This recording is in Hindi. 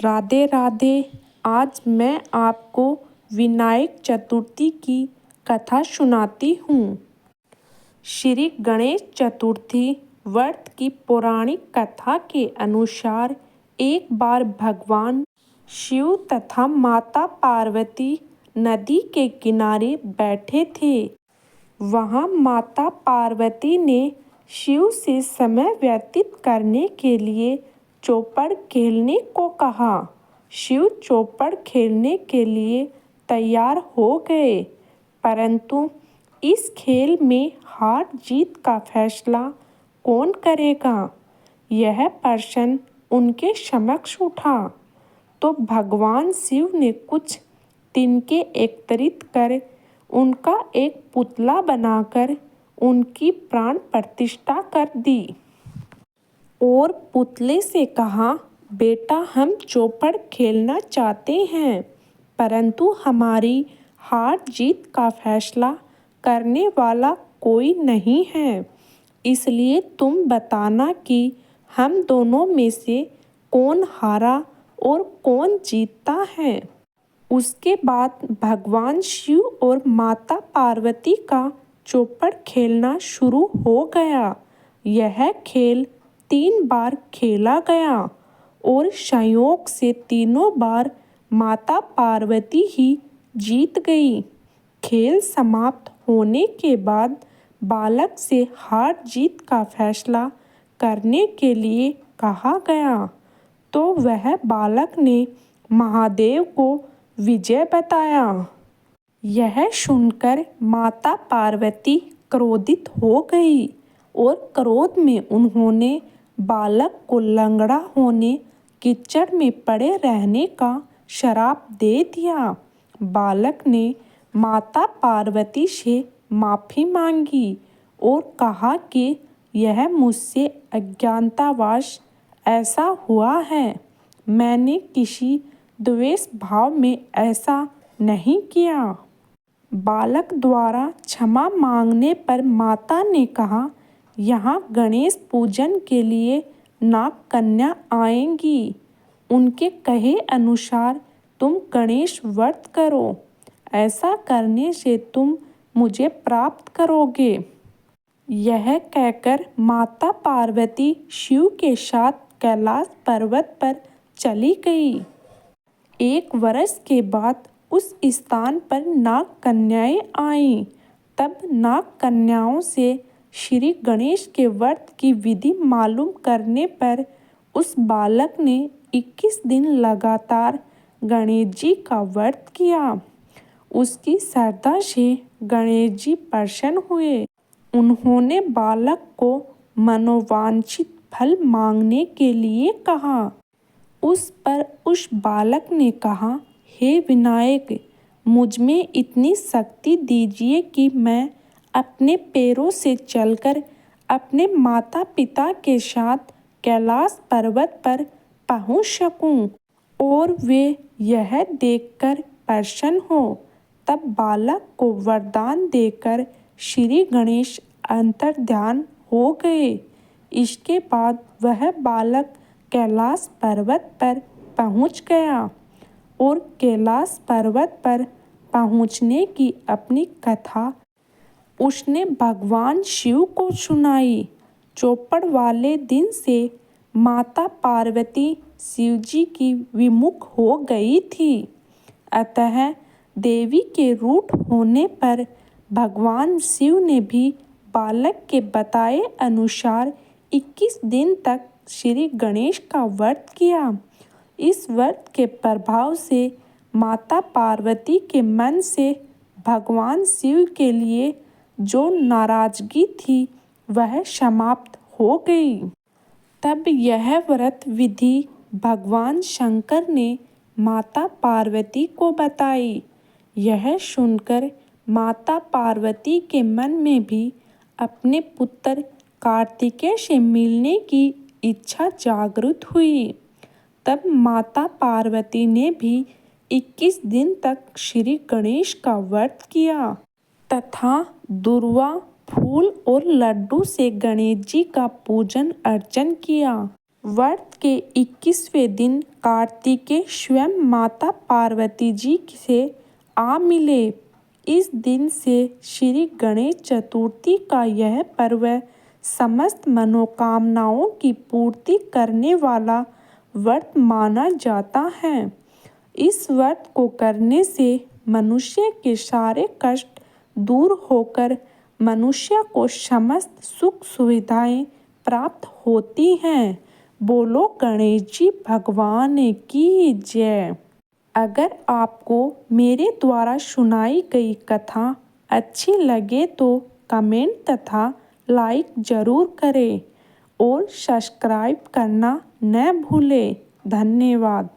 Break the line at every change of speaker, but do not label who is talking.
राधे राधे। आज मैं आपको विनायक चतुर्थी की कथा सुनाती हूँ। श्री गणेश चतुर्थी व्रत की पौराणिक कथा के अनुसार एक बार भगवान शिव तथा माता पार्वती नदी के किनारे बैठे थे। वहाँ माता पार्वती ने शिव से समय व्यतीत करने के लिए चौपड़ खेलने को कहा। शिव चौपड़ खेलने के लिए तैयार हो गए, परंतु इस खेल में हार जीत का फैसला कौन करेगा, यह प्रश्न उनके समक्ष उठा। तो भगवान शिव ने कुछ तिनके एकत्रित कर उनका एक पुतला बनाकर उनकी प्राण प्रतिष्ठा कर दी और पुतले से कहा, बेटा हम चौपड़ खेलना चाहते हैं, परंतु हमारी हार जीत का फैसला करने वाला कोई नहीं है, इसलिए तुम बताना कि हम दोनों में से कौन हारा और कौन जीतता है। उसके बाद भगवान शिव और माता पार्वती का चौपड़ खेलना शुरू हो गया। यह खेल 3 बार खेला गया और संयोग से तीनों बार माता पार्वती ही जीत गई। खेल समाप्त होने के बाद बालक से हार जीत का फैसला करने के लिए कहा गया, तो वह बालक ने महादेव को विजय बताया। यह सुनकर माता पार्वती क्रोधित हो गई और क्रोध में उन्होंने बालक को लंगड़ा होने, कीचड़ में पड़े रहने का श्राप दे दिया। बालक ने माता पार्वती से माफ़ी मांगी और कहा कि यह मुझसे अज्ञानतावश ऐसा हुआ है, मैंने किसी द्वेष भाव में ऐसा नहीं किया। बालक द्वारा क्षमा मांगने पर माता ने कहा, यहाँ गणेश पूजन के लिए नाग कन्या आएंगी, उनके कहे अनुसार तुम गणेश व्रत करो, ऐसा करने से तुम मुझे प्राप्त करोगे। यह कहकर माता पार्वती शिव के साथ कैलाश पर्वत पर चली गई। 1 वर्ष के बाद उस स्थान पर नाग कन्याएं आईं। तब नाग कन्याओं से श्री गणेश के व्रत की विधि मालूम करने पर उस बालक ने 21 दिन लगातार गणेश जी का व्रत किया। उसकी श्रद्धा से गणेश जी प्रसन्न हुए। उन्होंने बालक को मनोवांछित फल मांगने के लिए कहा। उस पर उस बालक ने कहा, हे विनायक, मुझ में इतनी शक्ति दीजिए कि मैं अपने पैरों से चलकर अपने माता पिता के साथ कैलाश पर्वत पर पहुंच सकूं और वे यह देखकर प्रसन्न हो। तब बालक को वरदान देकर श्री गणेश अंतर्ध्यान हो गए। इसके बाद वह बालक कैलाश पर्वत पर पहुंच गया और कैलाश पर्वत पर पहुंचने की अपनी कथा उसने भगवान शिव को सुनाई। चौपड़ वाले दिन से माता पार्वती शिव जी की विमुख हो गई थी, अतः देवी के रूठ होने पर भगवान शिव ने भी बालक के बताए अनुसार 21 दिन तक श्री गणेश का व्रत किया। इस व्रत के प्रभाव से माता पार्वती के मन से भगवान शिव के लिए जो नाराजगी थी वह समाप्त हो गई। तब यह व्रत विधि भगवान शंकर ने माता पार्वती को बताई। यह सुनकर माता पार्वती के मन में भी अपने पुत्र कार्तिकेय से मिलने की इच्छा जागृत हुई। तब माता पार्वती ने भी 21 दिन तक श्री गणेश का व्रत किया तथा दूर्वा, फूल और लड्डू से गणेश जी का पूजन अर्चन किया। व्रत के 21वें दिन कार्तिकेय स्वयं माता पार्वती जी से आ मिले। इस दिन से श्री गणेश चतुर्थी का यह पर्व समस्त मनोकामनाओं की पूर्ति करने वाला व्रत माना जाता है। इस व्रत को करने से मनुष्य के सारे कष्ट दूर होकर मनुष्य को समस्त सुख सुविधाएं प्राप्त होती हैं। बोलो गणेश जी भगवान की जय। अगर आपको मेरे द्वारा सुनाई गई कथा अच्छी लगे तो कमेंट तथा लाइक जरूर करें और सब्सक्राइब करना न भूलें। धन्यवाद।